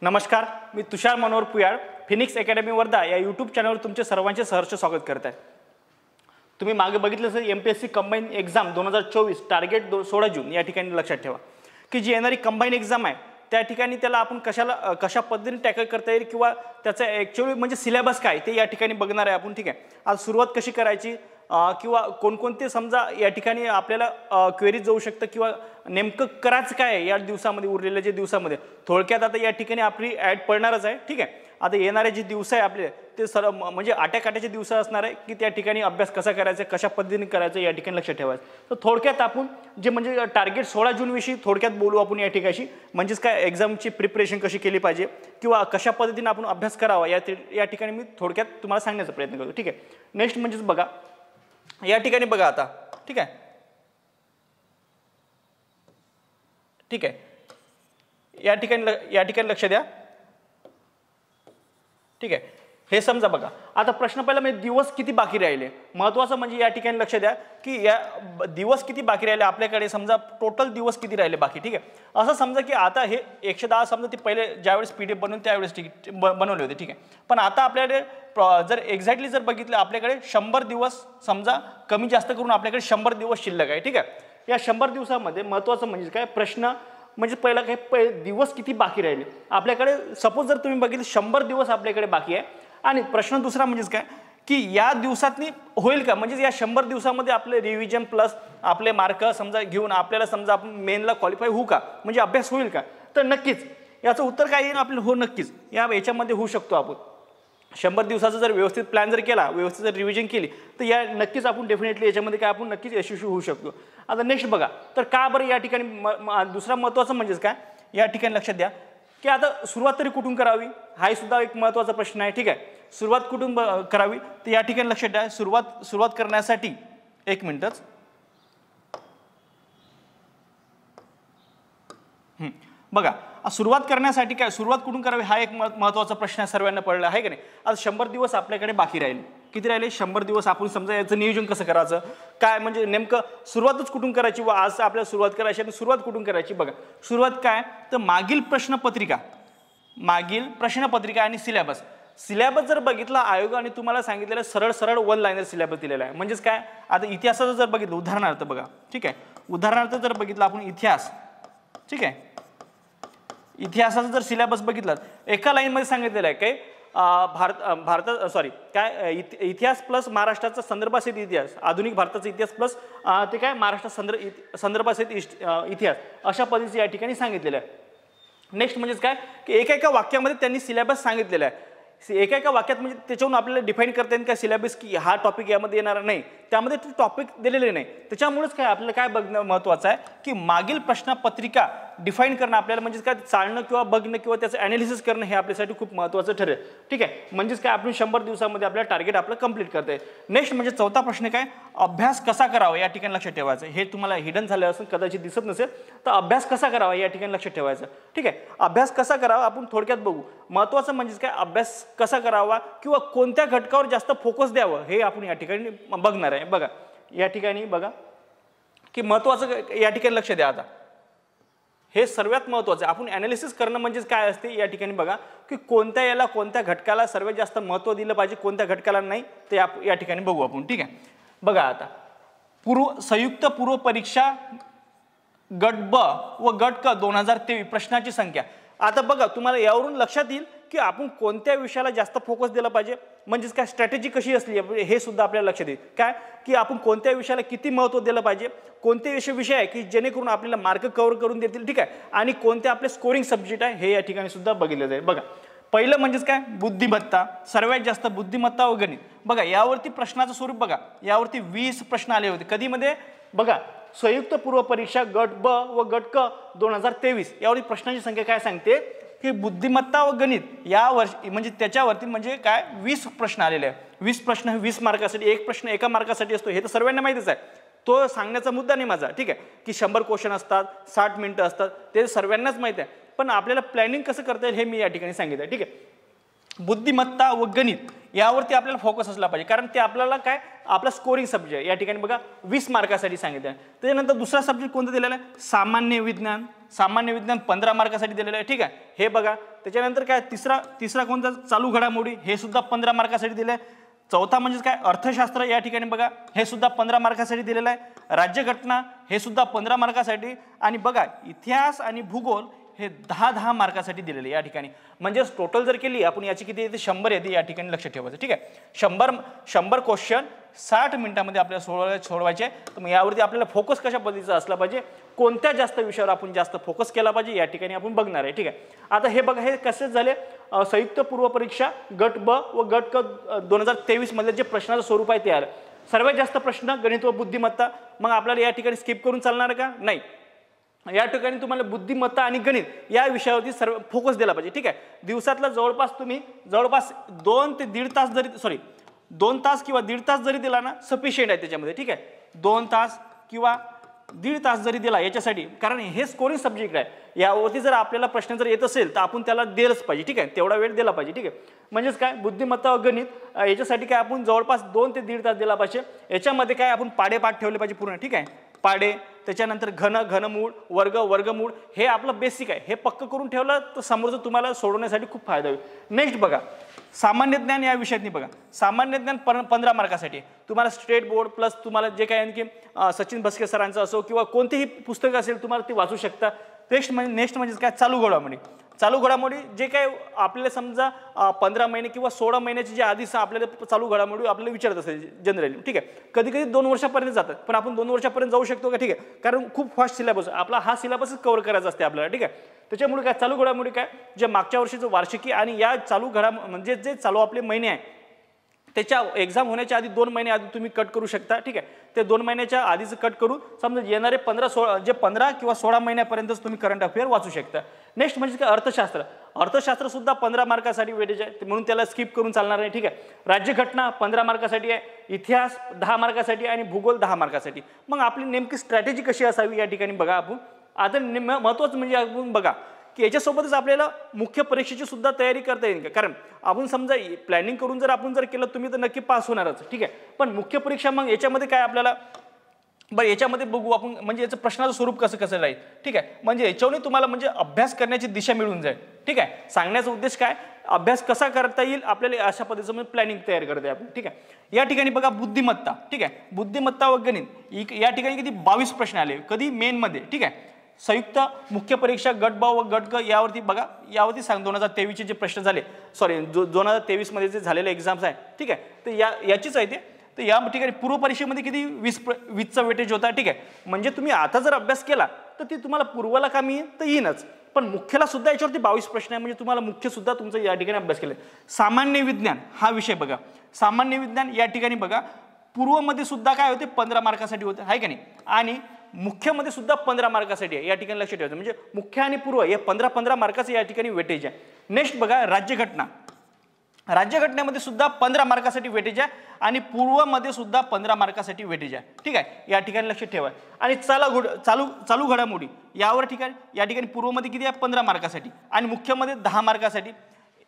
नमस्कार, मी तुषार Manohar पुयाळ Phoenix academy Wardha या YouTube चॅनलवर तुमचे सर्वांचे सहर्ष स्वागत करत आहे। तुम्ही मागे बघितलं असेल MPSC कंबाईन एक्झाम 2024 टार्गेट 16 जून या ठिकाणी लक्षात ठेवा की जी येणारी कंबाईन एक्झाम आहे त्या ठिकाणी त्याला आपण कशा पद्धतीने टॅकल करता येईल किंवा त्याचा ॲक्च्युअली म्हणजे सिलेबस काय ते या ठिकाणी बघणार आहे आपण। ठीक आहे, आज सुरुवात कशी करायची किंवा कोणकोणते समजा या ठिकाणी आपल्याला क्वेरी जाऊ शकतं किंवा नेमकं करायचं काय या दिवसामध्ये उरलेल्या जे दिवसामध्ये थोडक्यात आता या ठिकाणी आपली ॲड पडणारच आहे। ठीक आहे, आता येणारे जे दिवस आहे आपले ते म्हणजे आट्याकाट्याचे दिवस असणार आहे की त्या ठिकाणी अभ्यास कसा करायचा कशा पद्धतीने करायचं या ठिकाणी लक्षात ठेवायचं। तर थोडक्यात आपण जे म्हणजे टार्गेट 16 जून विषयी थोडक्यात बोलू आपण या ठिकाणी, म्हणजेच काय एक्झामची प्रिपरेशन कशी केली पाहिजे किंवा कशा पद्धतीने आपण अभ्यास करावा या ठिकाणी मी थोडक्यात तुम्हाला सांगण्याचा प्रयत्न करतो। ठीक आहे, नेक्स्ट म्हणजेच बघा या ठिकाणी बघा आता। ठीक आहे, ठीक आहे, या ठिकाणी लक्ष द्या। ठीक आहे, हे समजा बघा आता प्रश्न पहिला म्हणजे दिवस किती बाकी राहिले, महत्त्वाचं म्हणजे या ठिकाणी लक्ष द्या की या दिवस किती बाकी राहिले आपल्याकडे, समजा टोटल दिवस किती राहिले बाकी। ठीक आहे, असं समजा की आता हे 110 समजा ते पहिले ज्यावेळेस PDF बनवून त्यावेळेस बनवले होते। ठीक आहे, पण आता आपल्याकडे जर एक्झॅक्टली जर बघितलं आपल्याकडे 100 दिवस समजा कमी जास्त करून आपल्याकडे 100 दिवस शिल्लक आहे। ठीक आहे, या 100 दिवसामध्ये महत्त्वाचं म्हणजे काय प्रश्न म्हणजे पहिला काय दिवस किती बाकी राहिले आपल्याकडे। सपोज जर तुम्ही बघितलं 100 दिवस आपल्याकडे बाकी आहे आणि प्रश्न दुसरा म्हणजेच काय की या दिवसातनी होईल का, म्हणजे या 100 दिवसामध्ये आपले रिव्हिजन प्लस आपले मार्क समजा घेऊन आपल्याला समजा आपण मेनला क्वालिफाय होऊ का, म्हणजे अभ्यास होईल का। तर नक्कीच याचं उत्तर काय येईल आपलं, हो नक्कीच याच्यामध्ये होऊ शकतो आपण। 100 दिवसाचा जर व्यवस्थित प्लॅन जर केला, व्यवस्थित जर रिव्हिजन केली तर या नक्कीच आपण डेफिनेटली याच्यामध्ये काय आपण नक्कीच यशस्वी होऊ शकतो। आता नेक्स्ट बघा तर का बरं या ठिकाणी दुसरा महत्त्वाचं म्हणजेच काय या ठिकाणी लक्षात द्या की आता सुरुवात तरी कुठून करावी हा सुद्धा एक महत्त्वाचा प्रश्न आहे। ठीक आहे, सुरुवात कुठून करावी तर या ठिकाणी लक्षात द्या सुरुवात करण्यासाठी एक मिनिटच बघा सुरुवात करण्यासाठी काय सुरुवात कुठून करावी हा एक महत्त्वाचा प्रश्न सर्वांना पडला आहे की नाही। आता 100 दिवस आपल्याकडे बाकी राहिले, किती राहिले 100 दिवस। आपण समजा याचं नियोजन कसं करायचं काय म्हणजे नेमकं सुरुवातच कुठून करायची व आज आपल्याला सुरुवात करायची आणि सुरुवात कुठून करायची बघा। सुरुवात काय तर मागील प्रश्नपत्रिका आणि सिलेबस जर बघितला आयोगाने तुम्हाला सांगितलेलं सरळ 1 लाइनर सिलेबस दिलेला आहे। म्हणजेच काय आता इतिहासाचं जर बघितलं उदाहरणार्थ बघा। ठीक आहे, उदाहरणार्थ जर बघितलं आपण इतिहास, ठीक आहे, इतिहासाचा जर सिलेबस बघितला एका लाईनमध्ये सांगितलेलं आहे काय इतिहास प्लस महाराष्ट्राचा संदर्भासहित इतिहास, आधुनिक भारताचा इतिहास प्लस ते काय महाराष्ट्र संदर्भासहित इतिहास अशा पद्धतीने या ठिकाणी सांगितलेलं आहे। नेक्स्ट म्हणजेच काय की एका वाक्यामध्ये त्यांनी सिलेबस सांगितलेला आहे। एका वाक्यात म्हणजे त्याच्यावरून आपल्याला डिफाईन करता येईल काय सिलेबस की हा टॉपिक यामध्ये येणार नाही, त्यामध्ये ते टॉपिक दिलेले नाही। त्याच्यामुळेच काय आपल्याला काय बघणं महत्त्वाचं आहे की मागील प्रश्नपत्रिका डिफाईन करणं आपल्याला म्हणजेच काय चालणं किंवा बघणं किंवा त्याचं ॲनालिसिस करणं हे आपल्यासाठी खूप महत्त्वाचं ठरेल। ठीक आहे, म्हणजेच काय आपण 100 दिवसामध्ये आपल्याला टार्गेट आपलं कंप्लीट करता येईल। नेक्स्ट म्हणजे चौथा प्रश्न काय अभ्यास कसा करावा या ठिकाणी लक्षात ठेवायचं। हे तुम्हाला हिडन झालं असेल कदाचित दिसत नसेल तर अभ्यास कसा करावा या ठिकाणी लक्षात ठेवायचं। ठीक आहे, अभ्यास कसा करावा आपण थोडक्यात बघू। महत्त्वाचं म्हणजेच काय अभ्यास कसा करावा किंवा कोणत्या घटकावर जास्त फोकस द्यावं हे आपण या ठिकाणी बघणार आहे। बघा या ठिकाणी बघा की महत्त्वाचं या ठिकाणी लक्ष द्या। आता हे सर्वात महत्त्वाचं आहे आपण ॲनालिसिस करणं म्हणजेच काय असते या ठिकाणी बघा की कोणत्या घटकाला सर्वात जास्त महत्त्व दिलं पाहिजे कोणत्या घटकाला नाही ते या ठिकाणी बघू आपण। ठीक आहे, बघा आता संयुक्त पूर्व परीक्षा गट ब व गट क 2023 प्रश्नाची संख्या। आता बघा तुम्हाला यावरून लक्षात येईल की आपण कोणत्या विषयाला जास्त फोकस दिला पाहिजे, म्हणजेच काय स्ट्रॅटेजी कशी असली हे सुद्धा आपल्याला लक्षात येईल काय की आपण कोणत्या विषयाला किती महत्त्व दिलं पाहिजे, कोणते विषय आहे की जेणेकरून आपल्याला मार्क कव्हर करून देतील। ठीक आहे, आणि कोणते आपले स्कोरिंग सब्जेक्ट आहे हे या ठिकाणी सुद्धा बघितलं जाईल। बघा पहिलं म्हणजेच काय बुद्धिमत्ता, सर्वात जास्त बुद्धिमत्ता व गणित। बघा यावरती प्रश्नाचं स्वरूप बघा यावरती 20 प्रश्न आले होते कधीमध्ये बघा संयुक्त पूर्व परीक्षा गट ब व गट क 2023 यावरती प्रश्नांची संख्या काय सांगते की बुद्धिमत्ता व गणित या वर्षी म्हणजे त्याच्यावरती म्हणजे काय 20 प्रश्न आलेले आहे। 20 प्रश्न 20 मार्कासाठी, एक प्रश्न एका मार्कासाठी असतो हे तर सर्वांना माहितीच आहे, तो सांगण्याचा मुद्दा नाही माझा। ठीक आहे, की 100 क्वेश्चन असतात 60 मिनिटं असतात ते सर्वांनाच माहिती आहे, पण आपल्याला प्लॅनिंग कसं करता येईल हे मी या ठिकाणी सांगितलं आहे। ठीक आहे, बुद्धिमत्ता व गणित यावरती आपल्याला फोकस असला पाहिजे, कारण ते आपल्याला काय आपला स्कोरिंग सब्जेक्ट आहे. या ठिकाणी बघा 20 मार्कासाठी सांगितलं आहे. त्याच्यानंतर दुसरा सब्जेक्ट कोणता दिलेला आहे, सामान्य विज्ञान. सामान्य विज्ञान 15 मार्कासाठी दिलेलं आहे. ठीक आहे, हे बघा. त्याच्यानंतर काय तिसरा कोणता, चालू घडामोडी, हे सुद्धा 15 मार्कासाठी दिलं आहे. चौथा म्हणजे काय, अर्थशास्त्र. या ठिकाणी बघा हे सुद्धा 15 मार्कासाठी दिलेलं आहे. राज्यघटना हे सुद्धा 15 मार्कासाठी. आणि बघा इतिहास आणि भूगोल हे 10-10 मार्कासाठी दिलेले या ठिकाणी. म्हणजे टोटल जर केली आपण याची किती येते, 100 येते. या ठिकाणी लक्ष ठेवायचं. ठीक आहे, 100 क्वेश्चन 60 मिनिटांमध्ये आपल्याला सोडवायचे. तर मग यावरती आपल्याला फोकस कशा पद्धतीचा असला पाहिजे, कोणत्या जास्त विषयावर आपण जास्त फोकस केला पाहिजे, या ठिकाणी आपण बघणार आहे. ठीक आहे, आता हे बघा, हे कसे झाले, संयुक्त पूर्व परीक्षा गट ब व गट क 2023 मधले जे प्रश्नाचं स्वरूप आहे ते आलं. सर्वात जास्त प्रश्न गणित व बुद्धिमत्ता. मग आपल्याला या ठिकाणी स्किप करून चालणार का, नाही. या ठिकाणी तुम्हाला बुद्धिमत्ता आणि गणित या विषयावरती सर्व फोकस दिला पाहिजे. ठीक आहे, दिवसातला जवळपास 2 ते 1.5 तास जरी 2 तास किंवा 1.5 तास जरी दिला ना सफिशियंट आहे त्याच्यामध्ये. ठीक आहे, 2 तास किंवा 1.5 तास जरी दिला याच्यासाठी, कारण हे स्कोरिंग सब्जेक्ट आहे. यावरती जर आपल्याला प्रश्न जर येत असेल तर आपण त्याला दिलंच पाहिजे. ठीक आहे, तेवढा वेळ दिला पाहिजे. ठीक आहे, म्हणजेच काय, बुद्धिमत्ता व गणित याच्यासाठी काय आपण जवळपास 2 ते 1.5 तास दिला पाहिजे. याच्यामध्ये काय आपण पाढे-पाठ ठेवले पाहिजे पूर्ण. ठीक आहे, पाढे, त्याच्यानंतर घनमूळ, वर्गमूळ, हे आपलं बेसिक आहे. हे पक्क करून ठेवलं तर समोरचं तुम्हाला सोडवण्यासाठी खूप फायदा होईल. नेक्स्ट बघा, सामान्य ज्ञान या विषयातनी बघा. सामान्य ज्ञान 15 मार्कासाठी तुम्हाला स्टेट बोर्ड प्लस तुम्हाला जे काय आणखी सचिन भस्के सरांचं असो किंवा कोणतेही पुस्तक असेल तुम्हाला ते वाचू शकता. नेक्स्ट म्हणजे काय, चालू घडामोडी. चालू घडामोडी जे काय आपल्याला समजा 15 महिने किंवा 16 महिन्याची जे आधीच आपल्याला चालू घडामोडी आपल्याला विचारत असेल जनरली. ठीक आहे, कधी 2 वर्षापर्यंत जातात, पण आपण 2 वर्षापर्यंत जाऊ शकतो का. ठीक आहे, कारण खूप फास्ट सिलेबस आपला हा सिलेबसच कव्हर करायचा असते आपल्याला. ठीक आहे, त्याच्यामुळे काय चालू घडामोडी काय, जे मागच्या वर्षीचं वार्षिकी आणि या चालू म्हणजे जे चालू आपले महिने आहे त्याच्या एक्झाम होण्याच्या आधी 2 महिने आधी तुम्ही कट करू शकता. ठीक आहे, ते 2 महिन्याच्या आधीच कट करू समजा येणारे 15 किंवा 16 महिन्यापर्यंतच तुम्ही करंट अफेअर वाचू शकता. नेक्स्ट म्हणजे काय, अर्थशास्त्र सुद्धा 15 मार्कासाठी वेटेज आहे, म्हणून त्याला स्किप करून चालणार नाही. ठीक आहे, राज्यघटना 15 मार्कासाठी आहे, इतिहास 10 मार्कासाठी आणि भूगोल 10 मार्कासाठी. मग आपली नेमकी स्ट्रॅटेजी कशी असावी या ठिकाणी बघा आपण. आता महत्त्वाचं म्हणजे आपण बघा की याच्यासोबतच आपल्याला मुख्य परीक्षेची सुद्धा तयारी करता येईल का, कारण आपण समजा प्लॅनिंग करून जर केलं तुम्ही तर नक्की पास होणारच. ठीक आहे, पण मुख्य परीक्षा मग याच्यामध्ये काय आपल्याला बरं याच्यामध्ये बघू आपण, म्हणजे याचं प्रश्नाचं स्वरूप कसं राहील. ठीक आहे, म्हणजे याच्यावरून तुम्हाला म्हणजे अभ्यास करण्याची दिशा मिळून जाईल. ठीक आहे, सांगण्याचा उद्देश काय, अभ्यास कसा करता येईल आपल्याला अशा पद्धतीचं प्लॅनिंग तयार करते आपण. ठीक आहे, या ठिकाणी बघा बुद्धिमत्ता. ठीक आहे, बुद्धिमत्ता व गणित या ठिकाणी किती 22 प्रश्न आले कधी मेनमध्ये. ठीक आहे, संयुक्त मुख्य परीक्षा गट ब व गट क यावरती बघा, यावरती 2023चे जे प्रश्न झाले, 2023 मध्ये जे झालेले एक्झाम्स आहे. ठीक आहे, तर याचीच आहे ते. तर या ठिकाणी पूर्व परीक्षेमध्ये किती 20चा वेटेज होता. ठीक आहे, म्हणजे तुम्ही आता जर अभ्यास केला तर ती तुम्हाला पूर्वला कमी येईल तर येईनच, पण मुख्यला सुद्धा याच्यावरती 22 प्रश्न आहे, म्हणजे तुम्हाला मुख्य सुद्धा तुमचा या ठिकाणी अभ्यास केला. सामान्य विज्ञान हा विषय बघा, सामान्य विज्ञान या ठिकाणी बघा पूर्वमध्ये सुद्धा काय होते 15 मार्कासाठी होते आहे का नाही, आणि मुख्यमध्ये सुद्धा 15 मार्कासाठी आहे. या ठिकाणी लक्ष ठेवायचं, म्हणजे मुख्य आणि पूर्व हे 15 मार्काचं या ठिकाणी वेटेज आहे. नेक्स्ट बघा राज्यघटना. राज्यघटनेमध्ये सुद्धा 15 मार्कासाठी वेटेज आहे आणि पूर्वमध्ये सुद्धा 15 मार्कासाठी वेटेज आहे. ठीक आहे, या ठिकाणी लक्ष ठेवा. आणि चालू घडामोडी या ठिकाणी पूर्वमध्ये किती आहे 15 मार्कासाठी आणि मुख्यमध्ये 10 मार्कासाठी.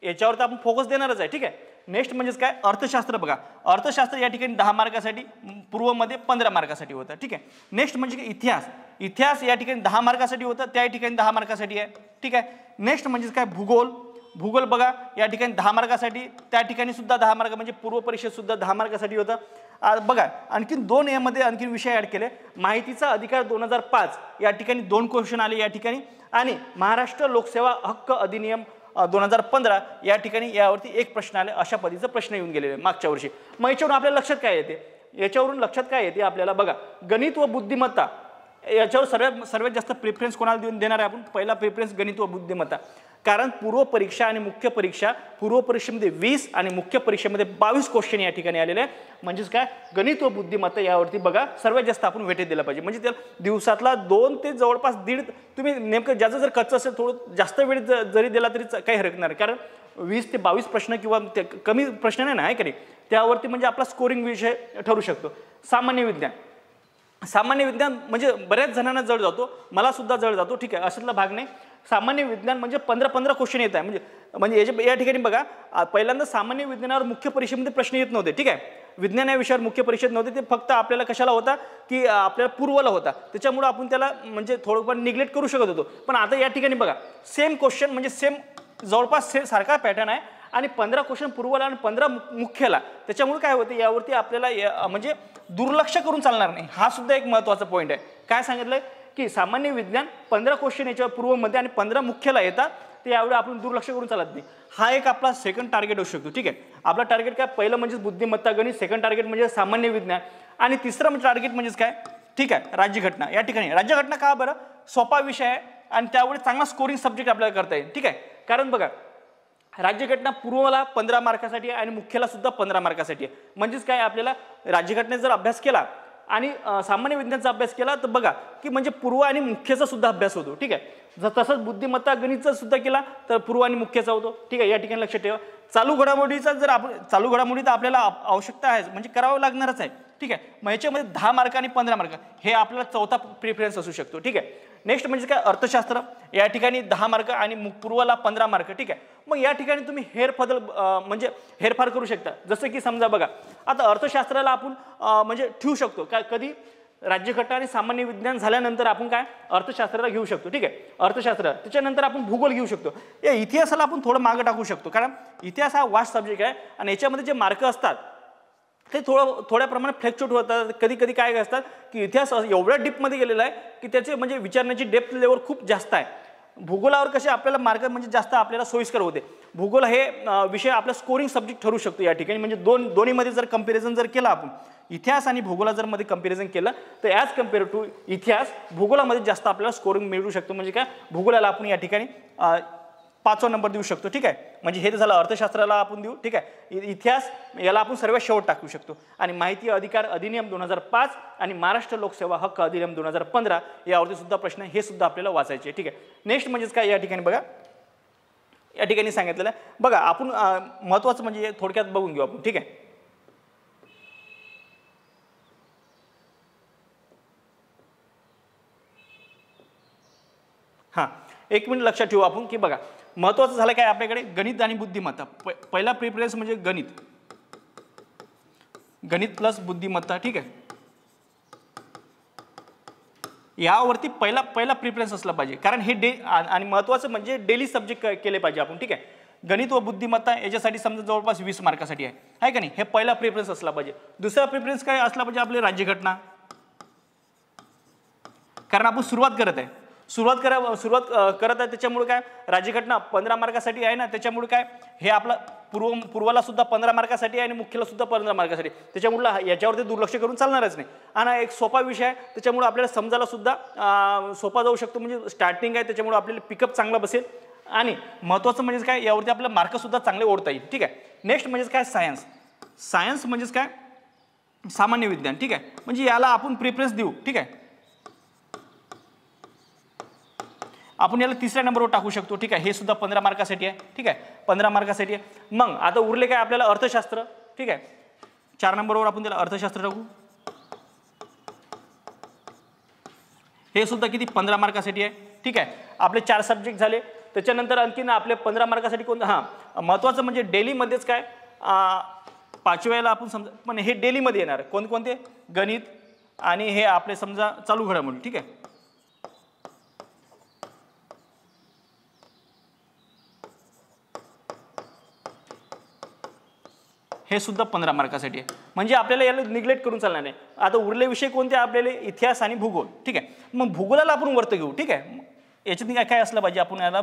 याच्यावर तर आपण फोकस देणारच आहे. ठीक आहे, नेक्स्ट म्हणजेच काय, अर्थशास्त्र बघा. अर्थशास्त्र या ठिकाणी 10 मार्कासाठी, पूर्वमध्ये 15 मार्कासाठी होतं. ठीक आहे, नेक्स्ट म्हणजे इतिहास या ठिकाणी 10 मार्कासाठी होतं, त्या ठिकाणी 10 मार्कासाठी आहे. ठीक आहे, नेक्स्ट म्हणजेच काय, भूगोल बघा या ठिकाणी 10 मार्कासाठी, त्या ठिकाणी सुद्धा 10 मार्क, म्हणजे पूर्व परीक्षेत सुद्धा 10 मार्कासाठी होतं. बघा आणखीन 2 यामध्ये आणखीन विषय ऍड केले. माहितीचा अधिकार 2005 या ठिकाणी 2 क्वेश्चन आले या ठिकाणी, आणि महाराष्ट्र लोकसेवा हक्क अधिनियम 2015 या ठिकाणी यावरती 1 प्रश्न आले. अशा पद्धतीचा प्रश्न येऊन गेलेले मागच्या वर्षी. मग याच्यावरून आपल्या लक्षात काय येते, आपल्याला बघा गणित व बुद्धिमत्ता याच्यावर सर्वात जास्त प्रेफरन्स कोणाला देणार आहे आपण, पहिला प्रेफरन्स गणित व बुद्धिमत्ता. कारण पूर्व परीक्षा आणि मुख्य परीक्षा, पूर्व परीक्षेमध्ये 20 आणि मुख्य परीक्षेमध्ये 22 क्वेश्चन या ठिकाणी आलेले आहे. म्हणजेच काय, गणित व बुद्धिमत्ता यावरती बघा सर्वात जास्त आपण वेटेज दिला पाहिजे. म्हणजे त्याला दिवसातला 2 ते जवळपास 1.5 तुम्ही नेमकं ज्याचं जर कच्चं असेल थोडं जास्त वेळ जरी दिला तरी काही हरकत नाही, कारण 20 ते 22 प्रश्न किंवा कमी प्रश्न नाही ना आहे का नाही, त्यावरती म्हणजे आपला स्कोरिंग विषय ठरू शकतो. सामान्य विज्ञान म्हणजे बऱ्याच जणांना जड जातो, मला सुद्धा जड जातो. ठीक आहे, अशातला भाग नाही. सामान्य विज्ञान म्हणजे 15 क्वेश्चन येत आहे, म्हणजे म्हणजे या ठिकाणी बघा पहिल्यांदा सामान्य विज्ञानावर मुख्य परीक्षेमध्ये प्रश्न येत नव्हते, ठीक आहे. विज्ञान या विषयावर मुख्य परीक्षेत नव्हते, ते फक्त आपल्याला कशाला होता की आपल्याला पूर्वला होता, त्याच्यामुळे आपण त्याला म्हणजे थोडंफार निग्लेक्ट करू शकत होतो. पण आता या ठिकाणी बघा सेम क्वेश्चन म्हणजे सेम जवळपास सारखा पॅटर्न आहे आणि 15 क्वेश्चन पूर्वला आणि 15 मुख्यला, त्याच्यामुळे काय होते यावरती आपल्याला म्हणजे दुर्लक्ष करून चालणार नाही. हा सुद्धा एक महत्त्वाचा पॉईंट आहे. काय सांगितलंय की सामान्य विज्ञान 15 क्वेश्चन याच्यावर पूर्वमध्ये आणि 15 मुख्यला येतात, ते यावेळी आपण दुर्लक्ष करून चालत नाही. हा एक आपला सेकंड टार्गेट असू शकतो, ठीक आहे. आपला टार्गेट काय, पहिलं म्हणजे बुद्धिमत्ता गणित, सेकंड टार्गेट म्हणजे सामान्य विज्ञान आणि तिसरं म्हणजे टार्गेट म्हणजेच काय, ठीक आहे, राज्यघटना. या ठिकाणी राज्यघटना का बरं, सोपा विषय आहे आणि त्यावेळी चांगला स्कोरिंग सब्जेक्ट आपल्याला करता येईल, ठीक आहे. कारण बघा राज्यघटना पूर्वला 15 मार्कासाठी आहे आणि मुख्यला सुद्धा 15 मार्कासाठी आहे. म्हणजेच काय, आपल्याला राज्यघटनेचा जर अभ्यास केला आणि सामान्य विज्ञानाचा अभ्यास केला तर बघा की म्हणजे पूर्व आणि मुख्यचा सुद्धा अभ्यास होतो, ठीक आहे. जर तसंच बुद्धिमत्ता गणितचा सुद्धा केला तर पूर्व आणि मुख्यचा होतो, ठीक आहे. या ठिकाणी लक्षात ठेवा. चालू घडामोडीचा जर आपण चालू घडामोडी तर आपल्याला आवश्यकता आहे म्हणजे करावं लागणारच आहे, ठीक आहे. मग याच्यामध्ये 10 मार्क आणि 15 मार्क हे आपल्याला चौथा प्रिफरन्स असू शकतो, ठीक आहे. नेक्स्ट म्हणजे काय, अर्थशास्त्र. या ठिकाणी 10 मार्क आणि पूर्वला 15 मार्क, ठीक आहे. मग या ठिकाणी तुम्ही म्हणजे हेरफार करू शकता. जसं की समजा बघा आता अर्थशास्त्राला आपण म्हणजे ठेवू शकतो काय, कधी राज्यघटना आणि सामान्य विज्ञान झाल्यानंतर आपण काय अर्थशास्त्राला घेऊ शकतो, ठीक आहे. अर्थशास्त्र त्याच्यानंतर आपण भूगोल घेऊ शकतो. या इतिहासाला आपण थोडं मागं टाकू शकतो, कारण इतिहास हा वास्ट सब्जेक्ट आहे आणि याच्यामध्ये जे मार्क असतात ते थोड्या प्रमाणात फ्लक्च्युएट होतात. कधी कधी काय असतात की इतिहास एवढ्या डीपमध्ये गेलेला आहे की त्याचे म्हणजे विचारण्याची डेप्थ लेवल खूप जास्त आहे. भूगोलावर कसे आपल्याला मार्क म्हणजे जास्त आपल्याला सोयीस्कर होते. भूगोल हे विषय आपला स्कोरिंग सब्जेक्ट ठरू शकतो या ठिकाणी. म्हणजे दोन्हीमध्ये जर कंपॅरिझन जर केला आपण, इतिहास आणि भूगोला जर मध्ये कंपॅरिझन केलं तर ॲज कम्पेअर टू इतिहास भूगोलामध्ये जास्त आपल्याला स्कोरिंग मिळू शकतो. म्हणजे काय, भूगोलाला आपण या ठिकाणी 5वा नंबर देऊ शकतो, ठीक आहे. म्हणजे हे झालं अर्थशास्त्राला आपण देऊ, ठीक आहे. इतिहास याला आपण सर्वात शेवट टाकू शकतो. आणि माहिती अधिकार अधिनियम 2005 आणि महाराष्ट्र लोकसेवा हक्क अधिनियम 2015 यावरती सुद्धा प्रश्न हे सुद्धा आपल्याला वाचायचे, ठीक आहे. नेक्स्ट म्हणजेच काय, या ठिकाणी बघा या ठिकाणी सांगितलेलं आहे बघा आपण महत्त्वाचं म्हणजे थोडक्यात बघून घेऊ आपण, ठीक आहे. हां, एक मिनिट लक्षात ठेवू आपण की बघा महत्त्वाचं झालं काय आपल्याकडे, गणित आणि बुद्धिमत्ता. पहिला प्रिफरन्स म्हणजे गणित प्लस बुद्धिमत्ता, ठीक आहे. यावरती पहिला प्रिफरन्स असला पाहिजे, कारण हे आणि महत्त्वाचं म्हणजे डेली सब्जेक्ट केले पाहिजे आपण, ठीक आहे. गणित व बुद्धिमत्ता याच्यासाठी समजा जवळपास 20 मार्कासाठी आहे का नाही, हे पहिला प्रिफरन्स असला पाहिजे. दुसरा प्रिफरन्स काय असला पाहिजे, आपली राज्यघटना. कारण आपण सुरुवात करत आहे त्याच्यामुळे काय राज्यघटना 15 मार्कासाठी आहे ना, त्याच्यामुळे काय हे आपला पूर्वाला सुद्धा 15 मार्कासाठी आहे आणि मुख्यला सुद्धा 15 मार्कासाठी, त्याच्यामुळे याच्यावरती दुर्लक्ष करून चालणारच नाही. आणि एक सोपा विषय आहे त्याच्यामुळे आपल्याला समजायला सुद्धा सोपा जाऊ शकतो. म्हणजे स्टार्टिंग आहे त्याच्यामुळे आपल्याला पिकअप चांगला बसेल. आणि महत्त्वाचं म्हणजे काय, यावरती आपल्याला मार्क सुद्धा चांगले ओढता येईल, ठीक आहे. नेक्स्ट म्हणजे काय, सायन्स म्हणजेच काय, सामान्य विज्ञान, ठीक आहे. म्हणजे याला आपण प्रिफरन्स देऊ, ठीक आहे. आपण याला 3ऱ्या नंबरवर टाकू शकतो, ठीक आहे. हे सुद्धा 15 मार्कासाठी आहे, ठीक आहे. 15 मार्कासाठी आहे. मग आता उरले काय आपल्याला अर्थशास्त्र, ठीक आहे. 4 नंबरवर आपण त्याला अर्थशास्त्र टाकू. हे सुद्धा किती 15 मार्कासाठी आहे, ठीक आहे. आपले 4 सब्जेक्ट झाले. त्याच्यानंतर आणखीन आपले 15 मार्कासाठी कोणतं, हां महत्त्वाचं म्हणजे डेलीमध्येच काय 5व्याला आपण समजा, पण हे डेलीमध्ये येणार कोणकोणते, गणित आणि हे आपले समजा चालू घडामोडी, ठीक आहे. हे सुद्धा 15 मार्कासाठी आहे. म्हणजे आपल्याला याला निग्लेक्ट करून चालणार नाही. आता उरले विषय कोणते आपल्याला, इतिहास आणि भूगोल, ठीक आहे. मग भूगोलाला आपण वरती घेऊ, ठीक आहे. याच्यात काय काय असलं पाहिजे, आपण याला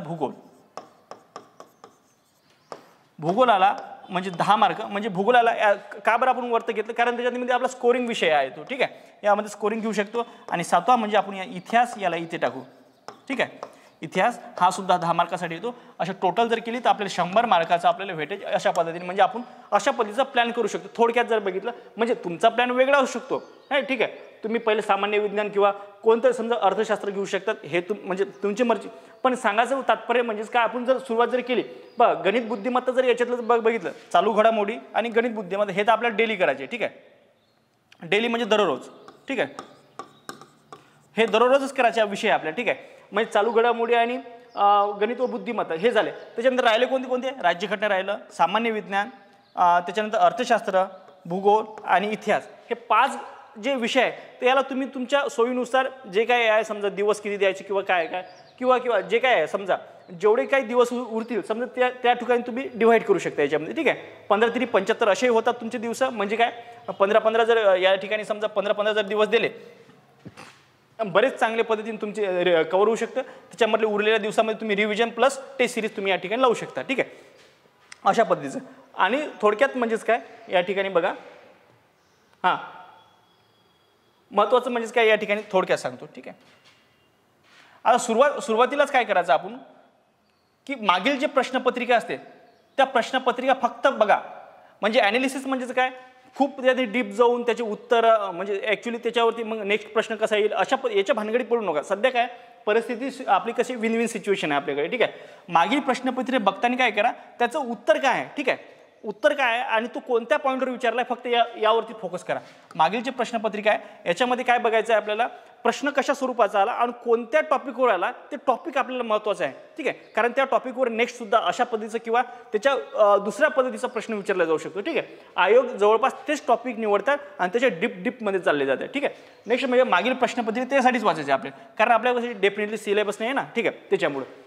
भूगोलाला म्हणजे 10 मार्क. म्हणजे भूगोलाला का बरं आपण वरती घेतलं, कारण त्याच्यामध्ये आपला स्कोरिंग विषय आहे तो, ठीक आहे. यामध्ये स्कोरिंग घेऊ शकतो. आणि 7वा म्हणजे आपण या इतिहास याला इथे टाकू, ठीक आहे. इतिहास हा सुद्धा 10 मार्कासाठी येतो. अशा टोटल जर केली तर आपल्याला 100 मार्काचा आपल्याला भेटेज अशा पद्धतीने. म्हणजे आपण अशा पद्धतीचा प्लॅन करू शकतो. थोडक्यात जर बघितलं म्हणजे तुमचा प्लॅन वेगळा असू शकतो, नाही, ठीक आहे. तुम्ही पहिले सामान्य विज्ञान किंवा कोणतं समजा अर्थशास्त्र घेऊ शकतात, हे म्हणजे तुमची मर्जी. पण सांगायचं तात्पर्य म्हणजेच काय, आपण जर सुरुवात जर केली बघ, गणित बुद्धिमत्ता जर याच्यातलं बघितलं, चालू घडामोडी आणि गणित बुद्धिमत्ता हे तर आपल्याला डेली करायचे, ठीक आहे. डेली म्हणजे दररोज, ठीक आहे. हे दररोजच करायचे विषय आपल्याला, ठीक आहे. म्हणजे चालू घडामोडी आणि गणित व बुद्धिमत्ता हे झाले. त्याच्यानंतर राहिले कोणते राज्यघटना राहिलं, सामान्य विज्ञान, त्याच्यानंतर अर्थशास्त्र, भूगोल आणि इतिहास. हे 5 जे विषय आहे ते याला तुम्ही तुमच्या सोयीनुसार जे काय आहे समजा दिवस किती द्यायचे किंवा काय किंवा जे काय आहे समजा जेवढे काही दिवस उरतील समजा त्या ठिकाणी तुम्ही डिवाईड करू शकता याच्यामध्ये. ठीक आहे, 15 3 75 असे होतात तुमचे दिवस. म्हणजे काय 15 जर या ठिकाणी समजा 15 जर दिवस दिले बरेच चांगल्या पद्धतीने तुमचे कव्हर होऊ शकतं. त्याच्यामधले उरलेल्या दिवसामध्ये तुम्ही रिव्हिजन प्लस टेस्ट सिरीज तुम्ही या ठिकाणी लावू शकता. ठीक आहे, अशा पद्धतीचं. आणि थोडक्यात म्हणजेच काय या ठिकाणी बघा, हां महत्त्वाचं म्हणजेच काय या ठिकाणी थोडक्यात सांगतो. ठीक आहे, आता सुरुवातीलाच काय करायचं आपण की मागील जे प्रश्नपत्रिका असते त्या प्रश्नपत्रिका फक्त बघा. म्हणजे ॲनालिसिस म्हणजेच काय खूप त्याने डीप जाऊन त्याचे उत्तर म्हणजे ॲक्च्युली त्याच्यावरती मग नेक्स्ट प्रश्न कसा येईल याच्या भानगडीत पडू नका. सध्या काय परिस्थिती आपली कशी विन विन सिच्युएशन आहे आपल्याकडे. ठीक आहे, मागील प्रश्नपत्रिका बघताना काय करा त्याचं उत्तर काय आहे. ठीक आहे, उत्तर काय आहे आणि तो कोणत्या पॉईंटवर विचारला आहे फक्त यावरती फोकस करा. मागील जे प्रश्नपत्रिका आहे याच्यामध्ये काय बघायचं आहे आपल्याला, प्रश्न कशा स्वरूपाचा आला आणि कोणत्या टॉपिकवर आला ते टॉपिक आपल्याला महत्त्वाचं आहे. ठीक आहे, कारण त्या टॉपिकवर नेक्स्ट सुद्धा अशा पद्धतीचं किंवा त्याच्या दुसऱ्या पद्धतीचा प्रश्न विचारला जाऊ शकतो. ठीक आहे, आयोग जवळपास तेच टॉपिक निवडतात आणि त्याच्या डीपमध्ये चालले जातात. ठीक आहे, नेक्स्ट म्हणजे मागील प्रश्नपत्रिका त्यासाठीच वाचायचे आपले, कारण आपल्याला डेफिनेटली सिलेबस नाही आहे ना. ठीक आहे, त्याच्यामुळे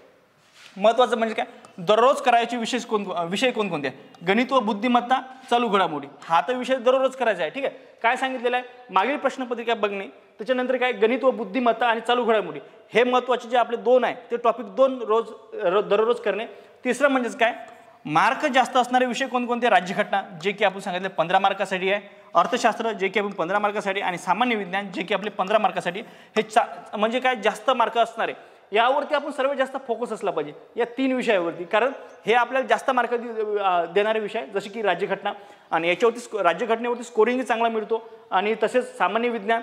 महत्त्वाचं म्हणजे काय दररोज करायचे विषय कोणकोणते, गणित व बुद्धिमत्ता, चालू घडामोडी. हा तर विषय दररोज करायचा आहे. ठीक आहे, काय सांगितलेलं आहे मागील प्रश्नपत्रिका बघणे, त्याच्यानंतर काय गणित व बुद्धिमत्ता आणि चालू घडामोडी हे महत्त्वाचे जे आपले 2 आहे ते टॉपिक 2 दररोज करणे. तिसरं म्हणजेच काय मार्क जास्त असणारे विषय कोणकोणते, राज्यघटना जे की आपण सांगितले 15 मार्कासाठी आहे, अर्थशास्त्र जे की आपण 15 मार्कासाठी, आणि सामान्य विज्ञान जे की आपले 15 मार्कासाठी. हे म्हणजे काय जास्त मार्क असणारे यावरती आपण सर्वात जास्त फोकस असला पाहिजे या 3 विषयावरती, कारण हे आपल्याला जास्त मार्क देणारे विषय जसे की राज्यघटना. आणि याच्यावरती राज्यघटनेवरती स्कोरिंगही चांगला मिळतो आणि तसेच सामान्य विज्ञान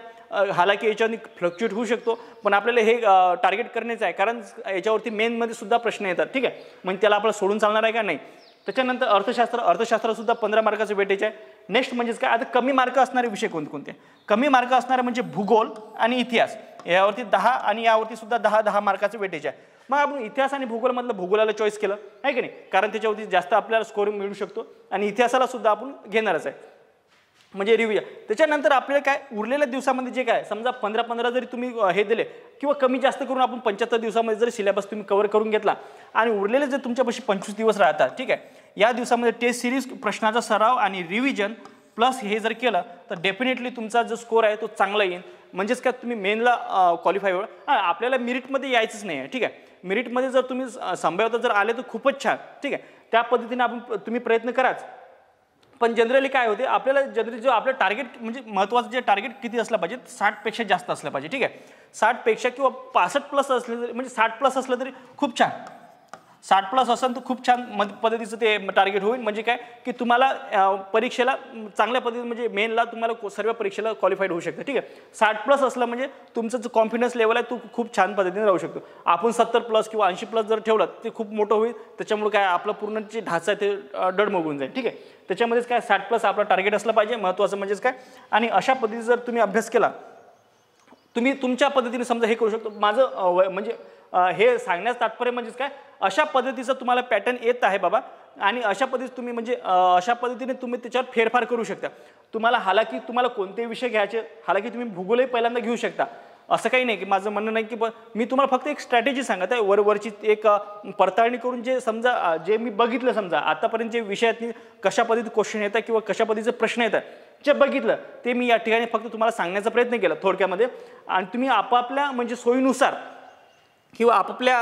हालाकी याच्यावरती फ्लक्च्युएट होऊ शकतो पण आपल्याला हे टार्गेट करण्याचं आहे कारण याच्यावरती मेनमध्ये सुद्धा प्रश्न येतात. ठीक आहे, म्हणजे त्याला आपल्याला सोडून चालणार आहे का नाही. त्याच्यानंतर अर्थशास्त्रसुद्धा 15 मार्काचं वेटेज आहे. नेक्स्ट म्हणजेच काय आता कमी मार्क असणारे विषय कोणते, कमी मार्क असणारे म्हणजे भूगोल आणि इतिहास यावरती 10 आणि यावरती सुद्धा 10 मार्काचं वेटेज आहे. मग आपण इतिहास आणि भूगोलमधलं भूगोलाला चॉईस केलं आहे की नाही, कारण त्याच्यावरती जास्त आपल्याला स्कोरिंग मिळू शकतो आणि इतिहासाला सुद्धा आपण घेणारच आहे म्हणजे रिव्ह्यू. त्याच्यानंतर आपल्याला काय उरलेल्या दिवसामध्ये जे काय समजा 15 जरी तुम्ही हे दिले किंवा कमी जास्त करून आपण 75 दिवसामध्ये जरी सिलेबस तुम्ही कव्हर करून घेतला आणि उरलेले जर तुमच्यापाशी 25 दिवस राहतात. ठीक आहे, या दिवसामध्ये टेस्ट सिरीज प्रश्नाचा सराव आणि रिव्हिजन प्लस हे जर केलं तर डेफिनेटली तुमचा जो स्कोर आहे तो चांगला येईल. म्हणजेच काय तुम्ही मेनला क्वालिफाय होईल. आपल्याला मेरिटमध्ये यायचंच नाही आहे. ठीक आहे, मेरिटमध्ये जर तुम्ही संभाव्यता जर आले तर खूपच छान. ठीक आहे, त्या पद्धतीने तुम्ही प्रयत्न कराच. पण जनरली काय होते आपल्याला जनरली जो आपलं टार्गेट म्हणजे महत्त्वाचं जे टार्गेट किती असलं पाहिजे 60पेक्षा जास्त असलं पाहिजे. ठीक आहे, 60पेक्षा किंवा 65+ असले तरी म्हणजे 60+ असलं तरी खूप छान. 60+ असेल तर खूप छान पद्धतीचं ते टार्गेट होईल. म्हणजे काय की तुम्हाला परीक्षेला चांगल्या पद्धतीने म्हणजे मेनला तुम्हाला सर्व परीक्षेला क्वालिफाईड होऊ शकतं. ठीक आहे, 60+ असलं म्हणजे तुमचं जो कॉन्फिडन्स लेवल आहे तो खूप छान पद्धतीने राहू शकतो. आपण 70+ किंवा 80+ जर ठेवलं ते खूप मोठं होईल. त्याच्यामुळे काय आपलं पूर्ण जे ढाचा आहे ते डडमगून जाईल. ठीक आहे, त्याच्यामध्येच काय 60+ आपला टार्गेट असलं पाहिजे महत्त्वाचं म्हणजेच काय. आणि अशा पद्धतीने जर तुम्ही अभ्यास केला तुम्ही तुमच्या पद्धतीने समजा हे करू शकतो. माझं म्हणजे हे सांगण्याचं तात्पर्य म्हणजेच काय अशा पद्धतीचं तुम्हाला पॅटर्न येत आहे बाबा आणि अशा पद्धतीने तुम्ही म्हणजे अशा पद्धतीने तुम्ही त्याच्यावर फेरफार करू शकता. तुम्हाला हालाकी तुम्हाला कोणते विषय घ्यायचे हालाकी तुम्ही भूगोलही पहिल्यांदा घेऊ शकता. असं काही नाही की माझं म्हणणं नाही की मी तुम्हाला फक्त एक स्ट्रॅटेजी सांगत आहे वरची एक पडताळणी करून जे समजा जे मी बघितलं समजा आतापर्यंत जे विषयात कशा पद्धतीने क्वेश्चन येतात किंवा कशा पद्धतीचे प्रश्न येतात जे बघितलं ते मी या ठिकाणी फक्त तुम्हाला सांगण्याचा प्रयत्न केला थोडक्यामध्ये. आणि तुम्ही आपापल्या म्हणजे सोयीनुसार किंवा आपापल्या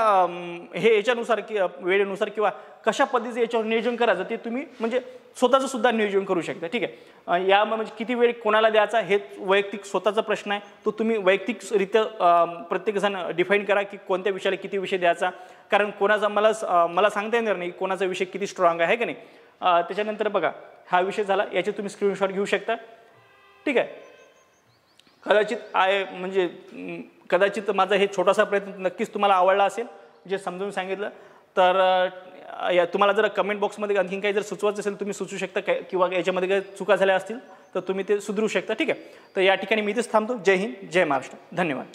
हे याच्यानुसार की वेळेनुसार किंवा कशा पद्धतीचं याच्यावर नियोजन करायचं ते तुम्ही म्हणजे स्वतःचं सुद्धा नियोजन करू शकता. ठीक आहे, या म्हणजे किती वेळ कोणाला द्यायचा हे वैयक्तिक स्वतःचा प्रश्न आहे. तो तुम्ही वैयक्तिकरित्या प्रत्येकजण डिफाईन करा की कोणत्या विषयाला किती विषय द्यायचा. कारण कोणाचा मला सांगता येणार नाही कोणाचा विषय किती स्ट्रॉंग आहे की नाही. त्याच्यानंतर बघा हा विषय झाला याचे तुम्ही स्क्रीनशॉट घेऊ शकता. ठीक आहे, कदाचित माझा हे छोटासा प्रयत्न नक्कीच तुम्हाला आवडला असेल जे समजून सांगितलं. तर तुम्हाला जर कमेंट बॉक्समध्ये आणखीन काही जर सुचवायचं असेल तुम्ही सुचवू शकता किंवा याच्यामध्ये काही चुका झाल्या असतील तर तुम्ही ते सुधारू शकता. ठीक आहे, तर या ठिकाणी मी इथेच थांबतो. जय हिंद, जय महाराष्ट्र, धन्यवाद.